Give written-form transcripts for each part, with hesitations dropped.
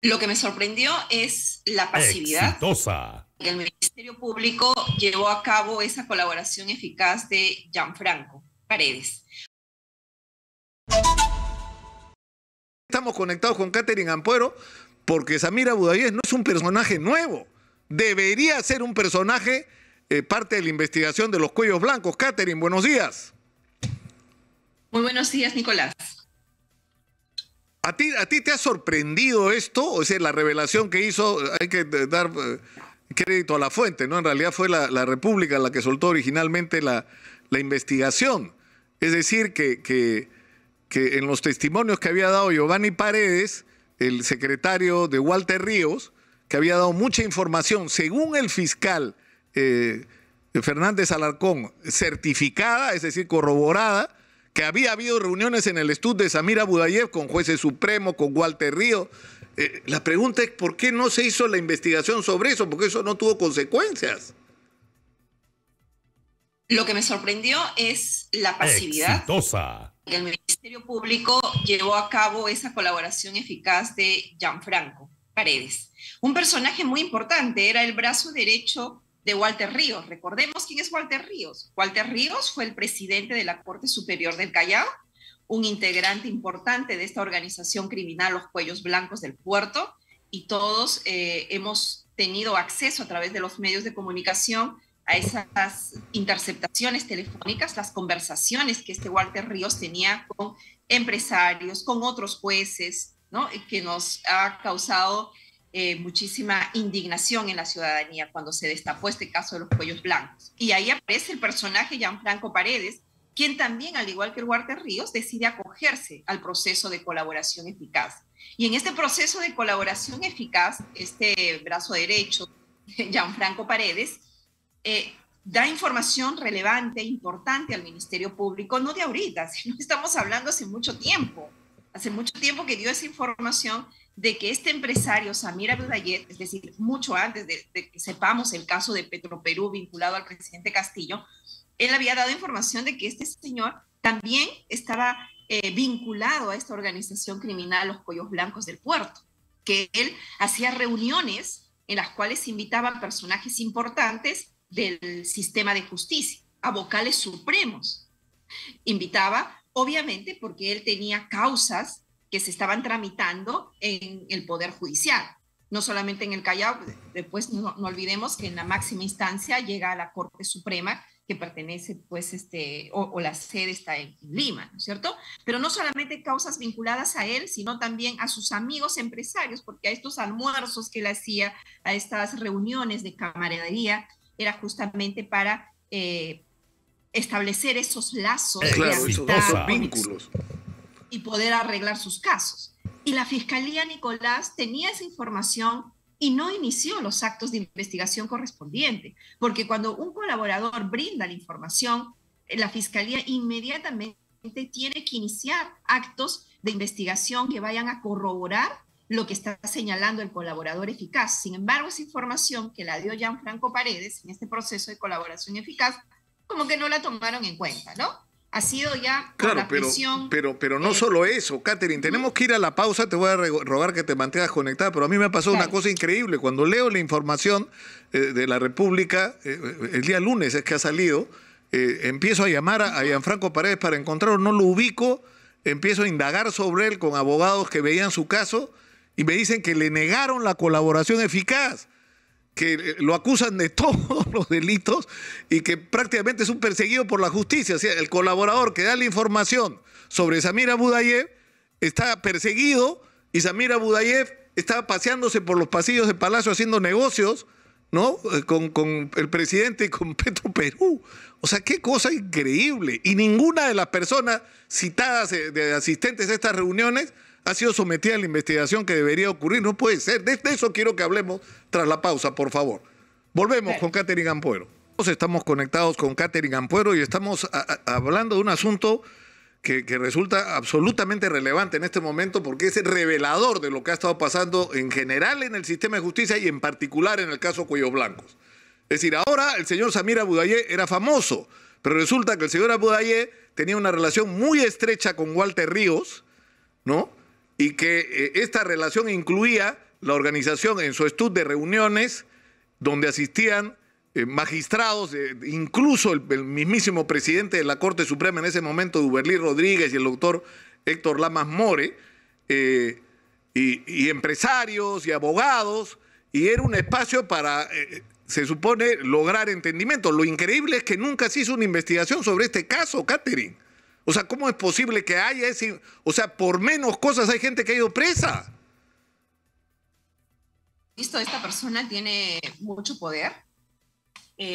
Lo que me sorprendió es la pasividad Exitosa. que el Ministerio Público llevó a cabo esa colaboración eficaz de Gianfranco Paredes. Estamos conectados con Katherine Ampuero porque Samira Budayes no es un personaje nuevo. Debería ser un personaje parte de la investigación de los cuellos blancos. Katherine, buenos días. Muy buenos días, Nicolás. ¿A ti te ha sorprendido esto? O sea, la revelación que hizo, hay que dar crédito a la fuente, ¿no? En realidad fue la República la que soltó originalmente la investigación. Es decir, que en los testimonios que había dado Giovanni Paredes, el secretario de Walter Ríos, que había dado mucha información, según el fiscal Fernández Alarcón, certificada, es decir, corroborada, que había habido reuniones en el estudio de Samira Budayes con jueces supremos, con Walter Ríos. La pregunta es, ¿por qué no se hizo la investigación sobre eso? Porque eso no tuvo consecuencias. Lo que me sorprendió es la pasividad Exitosa. que el Ministerio Público llevó a cabo esa colaboración eficaz de Gianfranco Paredes. Un personaje muy importante, era el brazo derecho de Walter Ríos. Recordemos quién es Walter Ríos. Walter Ríos fue el presidente de la Corte Superior del Callao, un integrante importante de esta organización criminal, los Cuellos Blancos del Puerto, y todos hemos tenido acceso a través de los medios de comunicación a esas interceptaciones telefónicas, las conversaciones que este Walter Ríos tenía con empresarios, con otros jueces, ¿no? Que nos ha causado muchísima indignación en la ciudadanía cuando se destapó este caso de los cuellos blancos. Y ahí aparece el personaje Gianfranco Paredes, quien también, al igual que el Walter Ríos, decide acogerse al proceso de colaboración eficaz. Y en este proceso de colaboración eficaz, este brazo derecho, Gianfranco Paredes, da información relevante, importante al Ministerio Público, no de ahorita, sino que estamos hablando hace mucho tiempo que dio esa información de que este empresario, Samira Budayes, es decir, mucho antes de que sepamos el caso de Petroperú vinculado al presidente Castillo, él había dado información de que este señor también estaba vinculado a esta organización criminal, los Cuellos Blancos del Puerto, que él hacía reuniones en las cuales invitaba a personajes importantes del sistema de justicia, a vocales supremos. Invitaba, obviamente, porque él tenía causas que se estaban tramitando en el Poder Judicial, no solamente en el Callao, después no olvidemos que en la máxima instancia llega a la Corte Suprema, que pertenece, pues, o la sede está en Lima, ¿no es cierto? Pero no solamente causas vinculadas a él, sino también a sus amigos empresarios, porque a estos almuerzos que él hacía, a estas reuniones de camaradería, era justamente para establecer esos lazos de amistad, esos vínculos y poder arreglar sus casos. Y la Fiscalía, Nicolás, tenía esa información y no inició los actos de investigación correspondientes, porque cuando un colaborador brinda la información, la Fiscalía inmediatamente tiene que iniciar actos de investigación que vayan a corroborar lo que está señalando el colaborador eficaz. Sin embargo, esa información que la dio Gianfranco Paredes en este proceso de colaboración eficaz, como que no la tomaron en cuenta, ¿no? Ha sido ya claro, la presión. Pero no solo eso, Katherine, tenemos que ir a la pausa, te voy a rogar que te mantengas conectada, pero a mí me pasó una cosa increíble. Cuando leo la información de la República, el día lunes es que ha salido, empiezo a llamar a Gianfranco Paredes para encontrarlo, no lo ubico, empiezo a indagar sobre él con abogados que veían su caso y me dicen que le negaron la colaboración eficaz, que lo acusan de todos los delitos y que prácticamente es un perseguido por la justicia. O sea, el colaborador que da la información sobre Samira Budayes está perseguido y Samira Budayes está paseándose por los pasillos del Palacio haciendo negocios, ¿no? Con el presidente y con Petroperú. O sea, qué cosa increíble. Y ninguna de las personas citadas de asistentes a estas reuniones ha sido sometida a la investigación que debería ocurrir. No puede ser. De eso quiero que hablemos tras la pausa, por favor. Volvemos con Katherine Ampuero. Estamos conectados con Katherine Ampuero y estamos hablando de un asunto que resulta absolutamente relevante en este momento porque es el revelador de lo que ha estado pasando en general en el sistema de justicia y en particular en el caso Cuellos Blancos. Es decir, ahora el señor Samira Budayes era famoso, pero resulta que el señor Budayes tenía una relación muy estrecha con Walter Ríos, ¿no? Y que esta relación incluía la organización en su estudio de reuniones donde asistían magistrados, incluso el mismísimo presidente de la Corte Suprema en ese momento, Duberlí Rodríguez, y el doctor Héctor Lamas More, y empresarios y abogados, y era un espacio para, se supone, lograr entendimiento. Lo increíble es que nunca se hizo una investigación sobre este caso, Catherine. O sea, ¿cómo es posible que haya ese... O sea, por menos cosas hay gente que ha ido presa? Visto, esta persona tiene mucho poder,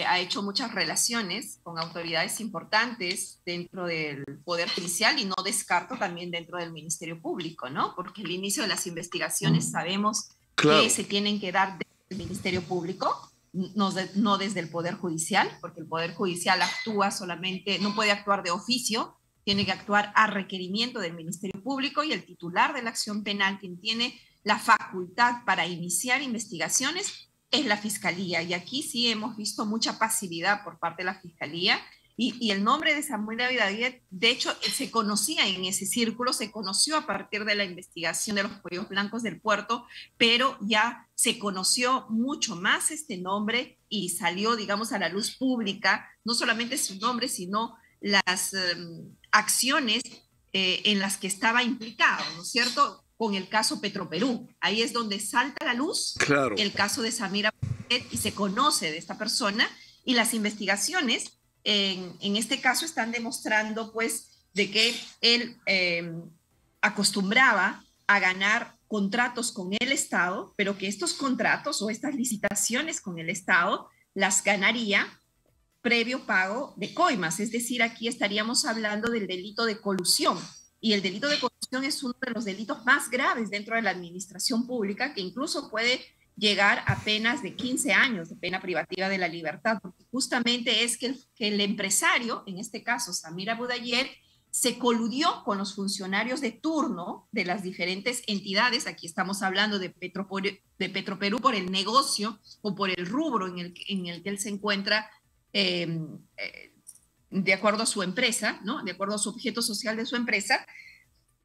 ha hecho muchas relaciones con autoridades importantes dentro del Poder Judicial y no descarto también dentro del Ministerio Público, ¿no? Porque el inicio de las investigaciones sabemos que se tienen que dar desde el Ministerio Público, no desde el Poder Judicial, porque el Poder Judicial actúa solamente, no puede actuar de oficio, tiene que actuar a requerimiento del Ministerio Público, y el titular de la acción penal, quien tiene la facultad para iniciar investigaciones, es la Fiscalía. Y aquí sí hemos visto mucha pasividad por parte de la Fiscalía, y el nombre de Samuel Abudayev, de hecho, se conocía en ese círculo, se conoció a partir de la investigación de los cuellos blancos del puerto, pero ya se conoció mucho más este nombre y salió, digamos, a la luz pública, no solamente su nombre, sino las acciones en las que estaba implicado, ¿no es cierto?, con el caso Petroperú. Ahí es donde salta a la luz el caso de Samir Abudayev y se conoce de esta persona, y las investigaciones en este caso están demostrando pues de que él acostumbraba a ganar contratos con el Estado, pero que estos contratos o estas licitaciones con el Estado las ganaría previo pago de coimas. Es decir, aquí estaríamos hablando del delito de colusión, y el delito de colusión es uno de los delitos más graves dentro de la administración pública, que incluso puede llegar a penas de 15 años de pena privativa de la libertad, porque justamente es que el empresario, en este caso Samir Abudayev, se coludió con los funcionarios de turno de las diferentes entidades. Aquí estamos hablando de Petroperú por el negocio o por el rubro en el que él se encuentra, de acuerdo a su empresa, ¿no?, de acuerdo a su objeto social de su empresa,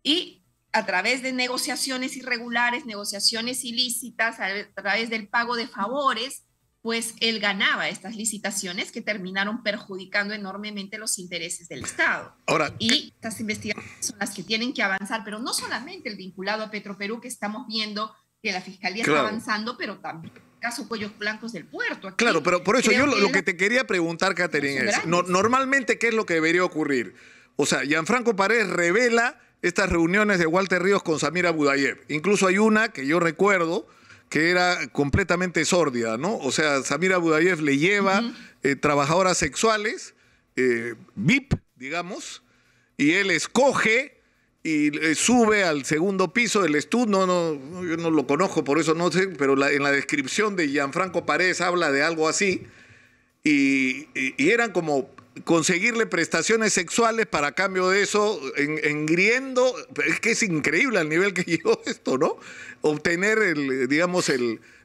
y a través de negociaciones irregulares, negociaciones ilícitas, a través del pago de favores, pues él ganaba estas licitaciones que terminaron perjudicando enormemente los intereses del Estado. Ahora, y estas investigaciones son las que tienen que avanzar, pero no solamente el vinculado a Petroperú, que estamos viendo que la Fiscalía está avanzando, pero también el caso Cuellos Blancos del Puerto. Aquí, claro, pero por eso yo lo que te quería preguntar, Catherine, es, normalmente, ¿qué es lo que debería ocurrir? O sea, Gianfranco Paredes revela estas reuniones de Walter Ríos con Samir Abudayev. Incluso hay una que yo recuerdo que era completamente sórdida, ¿no? O sea, Samir Abudayev le lleva trabajadoras sexuales, VIP, digamos, y él escoge y sube al segundo piso del estudio. Yo no lo conozco, por eso no sé, pero en la descripción de Gianfranco Paredes habla de algo así, y eran como conseguirle prestaciones sexuales para cambio de eso, engriendo. Es que es increíble al nivel que llegó esto, ¿no? Obtener,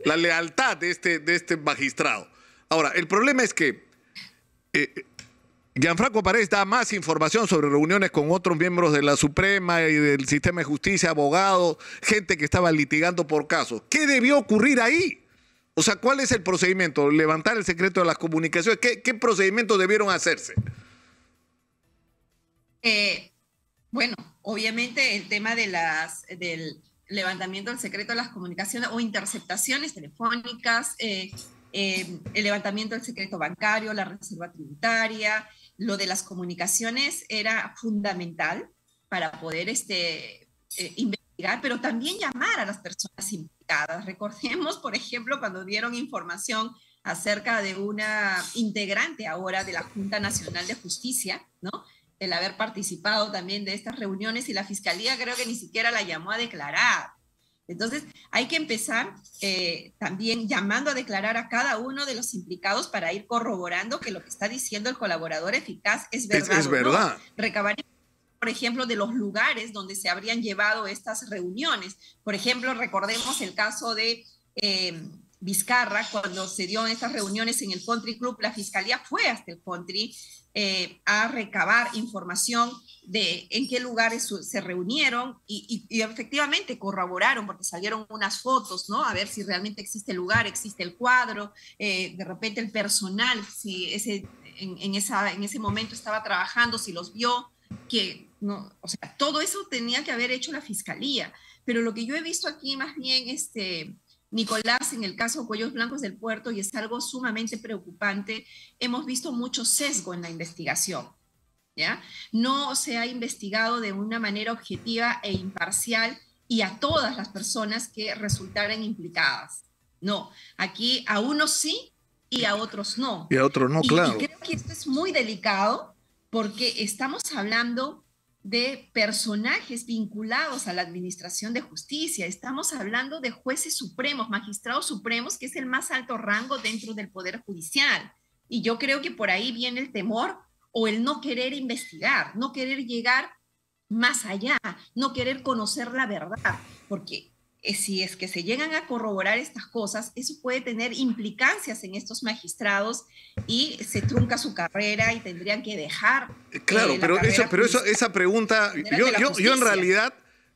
la lealtad de este magistrado. Ahora, el problema es que Gianfranco Paredes da más información sobre reuniones con otros miembros de la Suprema y del sistema de justicia, abogados, gente que estaba litigando por casos. ¿Qué debió ocurrir ahí? O sea, ¿cuál es el procedimiento? ¿Levantar el secreto de las comunicaciones? ¿Qué procedimientos debieron hacerse? Bueno, obviamente el tema del levantamiento del secreto de las comunicaciones o interceptaciones telefónicas, el levantamiento del secreto bancario, la reserva tributaria, lo de las comunicaciones era fundamental para poder investigar, pero también llamar a las personas implicadas. Recordemos, por ejemplo, cuando dieron información acerca de una integrante ahora de la Junta Nacional de Justicia, ¿no?, el haber participado también de estas reuniones, y la Fiscalía creo que ni siquiera la llamó a declarar. Entonces, hay que empezar también llamando a declarar a cada uno de los implicados para ir corroborando que lo que está diciendo el colaborador eficaz es verdad. Es verdad. No. Recabar, por ejemplo, de los lugares donde se habrían llevado estas reuniones. Por ejemplo, recordemos el caso de Vizcarra, cuando se dio estas reuniones en el Country Club, la Fiscalía fue hasta el Country a recabar información de en qué lugares se reunieron y efectivamente corroboraron, porque salieron unas fotos, ¿no? A ver si realmente existe el lugar, existe el cuadro, de repente el personal, si en ese momento estaba trabajando, si los vio, que no, o sea, todo eso tenía que haber hecho la Fiscalía. Pero lo que yo he visto aquí más bien, Nicolás, en el caso Cuellos Blancos del Puerto, y es algo sumamente preocupante, hemos visto mucho sesgo en la investigación, ¿ya? No se ha investigado de una manera objetiva e imparcial y a todas las personas que resultaran implicadas. No, aquí a unos sí y a otros no. Y a otros no, claro. Y creo que esto es muy delicado porque estamos hablando de personajes vinculados a la administración de justicia. Estamos hablando de jueces supremos, magistrados supremos, que es el más alto rango dentro del Poder Judicial. Y yo creo que por ahí viene el temor o el no querer investigar, no querer llegar más allá, no querer conocer la verdad, porque si es que se llegan a corroborar estas cosas, eso puede tener implicancias en estos magistrados y se trunca su carrera y tendrían que dejar. Claro, pero esa pregunta, yo en realidad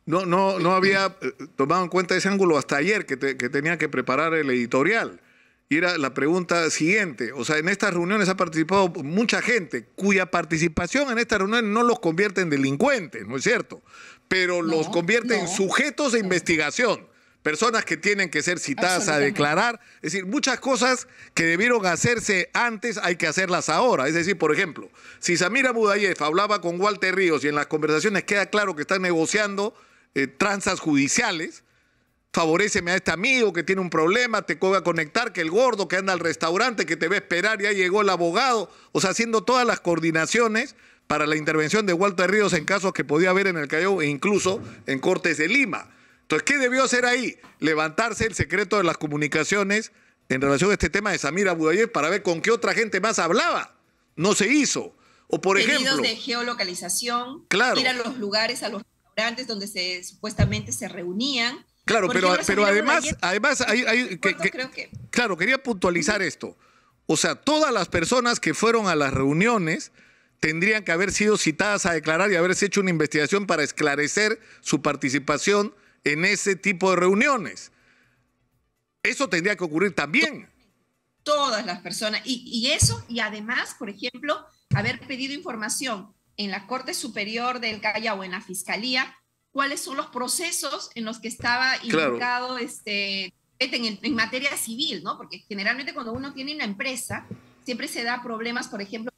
no había tomado en cuenta ese ángulo hasta ayer que tenía que preparar el editorial. Y era la pregunta siguiente, o sea, en estas reuniones ha participado mucha gente cuya participación en estas reuniones no los convierte en delincuentes, ¿no es cierto? Pero los convierte en sujetos de investigación, personas que tienen que ser citadas a declarar, es decir, muchas cosas que debieron hacerse antes hay que hacerlas ahora. Es decir, por ejemplo, si Samira Budayev hablaba con Walter Ríos y en las conversaciones queda claro que están negociando tranzas judiciales, favoréceme a este amigo que tiene un problema, te voy a conectar, que el gordo que anda al restaurante, que te va a esperar, ya llegó el abogado, o sea, haciendo todas las coordinaciones para la intervención de Walter Ríos en casos que podía haber en el Callao e incluso en Cortes de Lima. Entonces, ¿qué debió hacer ahí? Levantarse el secreto de las comunicaciones en relación a este tema de Samira Budayev para ver con qué otra gente más hablaba. No se hizo. O por ejemplo, de geolocalización, claro, ir a los lugares, a los restaurantes donde supuestamente se reunían. Claro, pero además claro, quería puntualizar esto. O sea, todas las personas que fueron a las reuniones tendrían que haber sido citadas a declarar y haberse hecho una investigación para esclarecer su participación en ese tipo de reuniones. Eso tendría que ocurrir también. Todas las personas. Y eso, y además, por ejemplo, haber pedido información en la Corte Superior del Callao o en la Fiscalía, cuáles son los procesos en los que estaba implicado en materia civil, ¿no? Porque generalmente cuando uno tiene una empresa, siempre se da problemas, por ejemplo,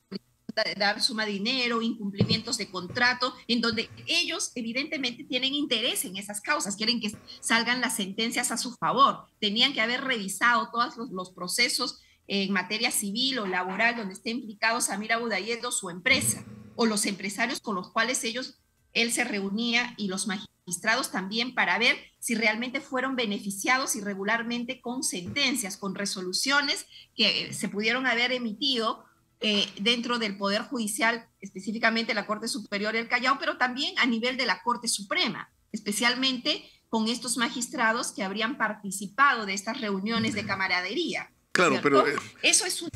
de dar suma de dinero, incumplimientos de contrato, en donde ellos evidentemente tienen interés en esas causas, quieren que salgan las sentencias a su favor. Tenían que haber revisado todos los procesos en materia civil o laboral donde esté implicado Samira Budayev o su empresa, o los empresarios con los cuales él se reunía y los magistrados también, para ver si realmente fueron beneficiados irregularmente con sentencias, con resoluciones que se pudieron haber emitido dentro del Poder Judicial, específicamente la Corte Superior del Callao, pero también a nivel de la Corte Suprema, especialmente con estos magistrados que habrían participado de estas reuniones de camaradería. Claro, ¿cierto? pero eso es un...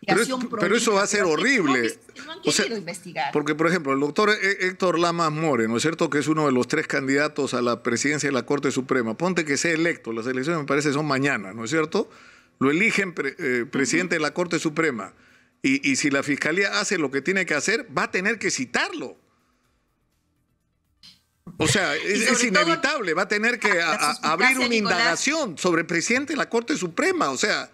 Pero eso va a ser horrible. No han querido investigar. Porque, por ejemplo, el doctor Héctor Lamas More, ¿no es cierto?, que es uno de los 3 candidatos a la presidencia de la Corte Suprema. Ponte que sea electo, las elecciones me parece son mañana, ¿no es cierto? Lo eligen presidente de la Corte Suprema. Y si la Fiscalía hace lo que tiene que hacer, va a tener que citarlo. O sea, es inevitable, va a tener que abrir una indagación sobre el presidente de la Corte Suprema, o sea...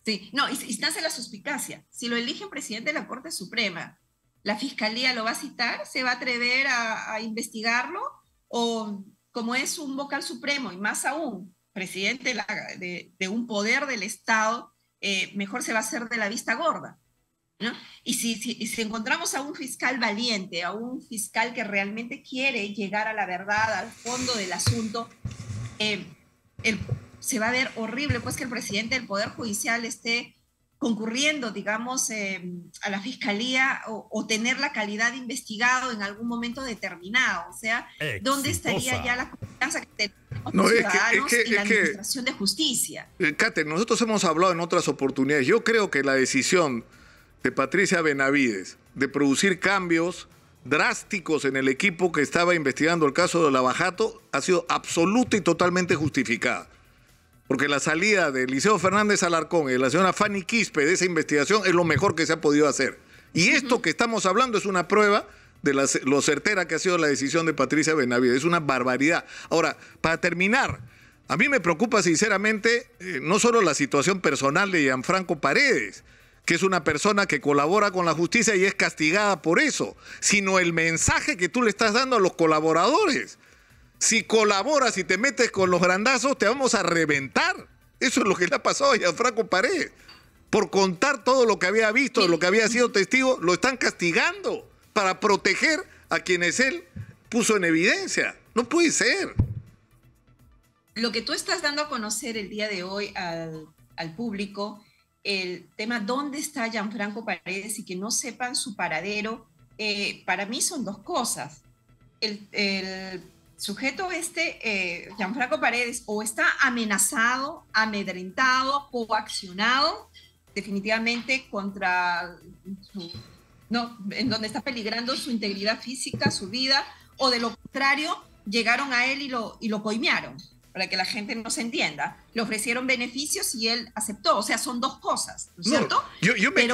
Sí, no, y nace la suspicacia. Si lo eligen presidente de la Corte Suprema, ¿la Fiscalía lo va a citar? ¿Se va a atrever a investigarlo? ¿O como es un vocal supremo, y más aún, presidente de un poder del Estado, mejor se va a hacer de la vista gorda, ¿no? Y si encontramos a un fiscal valiente, a un fiscal que realmente quiere llegar a la verdad, al fondo del asunto, se va a ver horrible, pues, que el presidente del Poder Judicial esté concurriendo, digamos, a la fiscalía o tener la calidad de investigado en algún momento determinado. O sea, ¿dónde estaría ya la confianza que tenemos los ciudadanos en la administración de justicia? Kate, nosotros hemos hablado en otras oportunidades. Yo creo que la decisión de Patricia Benavides de producir cambios drásticos en el equipo que estaba investigando el caso de Lavajato ha sido absoluta y totalmente justificada. Porque la salida de Eliseo Fernández Alarcón y de la señora Fanny Quispe de esa investigación es lo mejor que se ha podido hacer. Y esto que estamos hablando es una prueba de lo certera que ha sido la decisión de Patricia Benavides. Es una barbaridad. Ahora, para terminar, a mí me preocupa sinceramente no solo la situación personal de Gianfranco Paredes, que es una persona que colabora con la justicia y es castigada por eso, sino el mensaje que tú le estás dando a los colaboradores. Si colaboras y te metes con los grandazos, te vamos a reventar. Eso es lo que le ha pasado a Gianfranco Paredes. Por contar todo lo que había visto, de lo que había sido testigo, lo están castigando para proteger a quienes él puso en evidencia. No puede ser. Lo que tú estás dando a conocer el día de hoy al público, el tema dónde está Gianfranco Paredes y que no sepan su paradero, para mí son dos cosas. El sujeto Gianfranco Paredes, o está amenazado, amedrentado, coaccionado, definitivamente en donde está peligrando su integridad física, su vida, o de lo contrario, llegaron a él y lo coimearon, para que la gente no se entienda. Le ofrecieron beneficios y él aceptó. O sea, son dos cosas, ¿no es cierto?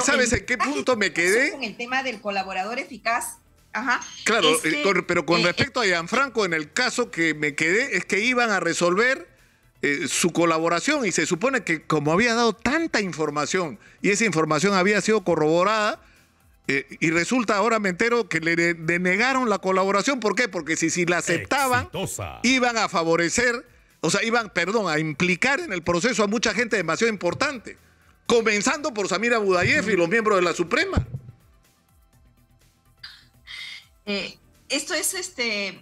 ¿Sabes en qué punto me quedé? Con el tema del colaborador eficaz. Ajá. Claro, pero con respecto a Gianfranco, en el caso que me quedé, es que iban a resolver su colaboración y se supone que como había dado tanta información y esa información había sido corroborada, y resulta, ahora me entero que le denegaron la colaboración. ¿Por qué? Porque si la aceptaban, iban a favorecer, a implicar en el proceso a mucha gente demasiado importante, comenzando por Samira Budayev y los miembros de la Suprema. Esto es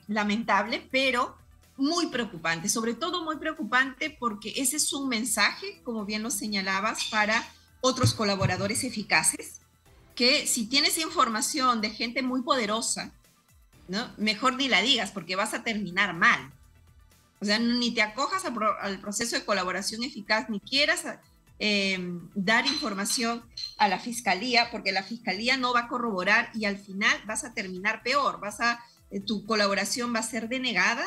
lamentable, pero muy preocupante, sobre todo muy preocupante porque ese es un mensaje, como bien lo señalabas, para otros colaboradores eficaces, que si tienes información de gente muy poderosa, ¿no? Mejor ni la digas porque vas a terminar mal. O sea, ni te acojas al proceso de colaboración eficaz, ni quieras dar información a la fiscalía, porque la fiscalía no va a corroborar y al final vas a terminar peor. Tu colaboración va a ser denegada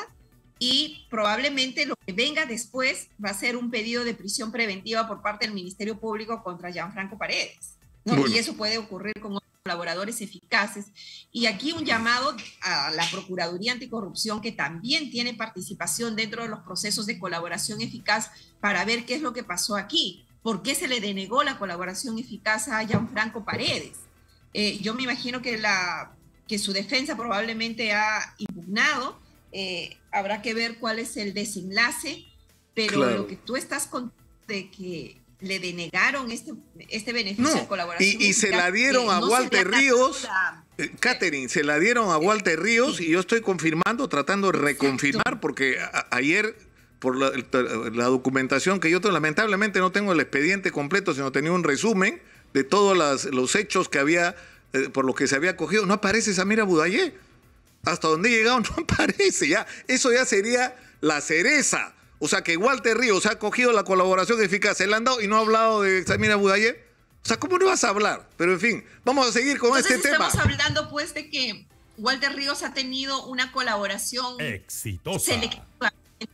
y probablemente lo que venga después va a ser un pedido de prisión preventiva por parte del Ministerio Público contra Gianfranco Paredes, ¿no? Bueno. Y eso puede ocurrir con otros colaboradores eficaces. Y aquí un llamado a la Procuraduría Anticorrupción, que también tiene participación dentro de los procesos de colaboración eficaz, para ver qué es lo que pasó aquí. ¿Por qué se le denegó la colaboración eficaz a Gianfranco Paredes? Yo me imagino que su defensa probablemente ha impugnado. Habrá que ver cuál es el desenlace, pero claro, lo que tú estás contando de que le denegaron este beneficio de colaboración. Y se la dieron a Walter Ríos, Catherine, se la dieron a Walter Ríos, y yo estoy confirmando, tratando de reconfirmar, porque ayer, por la documentación que yo tengo, lamentablemente no tengo el expediente completo, sino tenía un resumen de todos los hechos que había, por los que se había cogido. No aparece Samira Budayev. Hasta donde he llegado no aparece. Ya, eso ya sería la cereza. O sea, que Walter Ríos ha cogido la colaboración eficaz, se la han dado y no ha hablado de Samira Budayev. O sea, ¿cómo no vas a hablar? Pero en fin, vamos a seguir con este tema. Estamos hablando pues de que Walter Ríos ha tenido una colaboración exitosa, selectiva,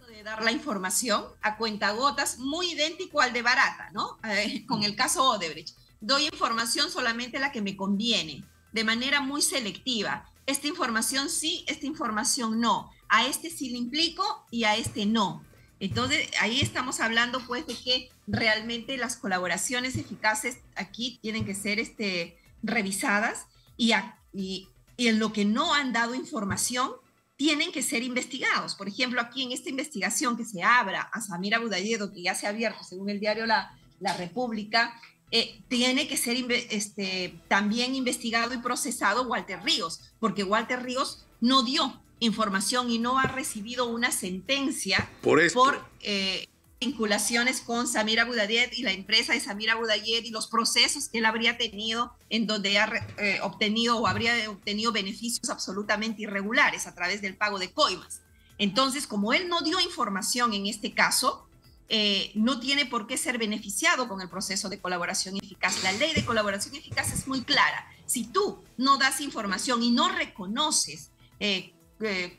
de dar la información a cuentagotas, muy idéntico al de Barata, ¿no? Con el caso Odebrecht. Doy información solamente la que me conviene, de manera muy selectiva. Esta información sí, esta información no. A este sí le implico y a este no. Entonces, ahí estamos hablando pues de que realmente las colaboraciones eficaces aquí tienen que ser revisadas y en lo que no han dado información tienen que ser investigados. Por ejemplo, aquí en esta investigación que se abra a Samira Budayev, que ya se ha abierto según el diario La República, tiene que ser también investigado y procesado Walter Ríos, porque Walter Ríos no dio información y no ha recibido una sentencia por vinculaciones con Samir Abu Dayed y la empresa de Samir Abu Dayed y los procesos que él habría tenido en donde ha obtenido o habría obtenido beneficios absolutamente irregulares a través del pago de coimas. Entonces, como él no dio información en este caso, no tiene por qué ser beneficiado con el proceso de colaboración eficaz. La ley de colaboración eficaz es muy clara. Si tú no das información y no reconoces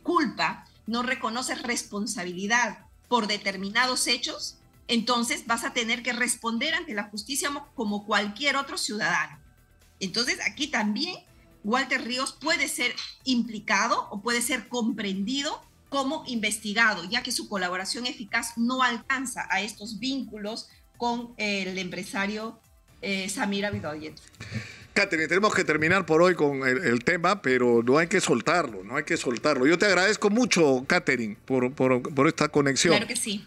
culpa, no reconoces responsabilidad por determinados hechos, entonces vas a tener que responder ante la justicia como cualquier otro ciudadano. Entonces, aquí también Walter Ríos puede ser implicado o puede ser comprendido como investigado, ya que su colaboración eficaz no alcanza a estos vínculos con el empresario Samir Abu Dayed. Katherine, tenemos que terminar por hoy con el tema, pero no hay que soltarlo, no hay que soltarlo. Yo te agradezco mucho, Katherine, por esta conexión. Claro que sí.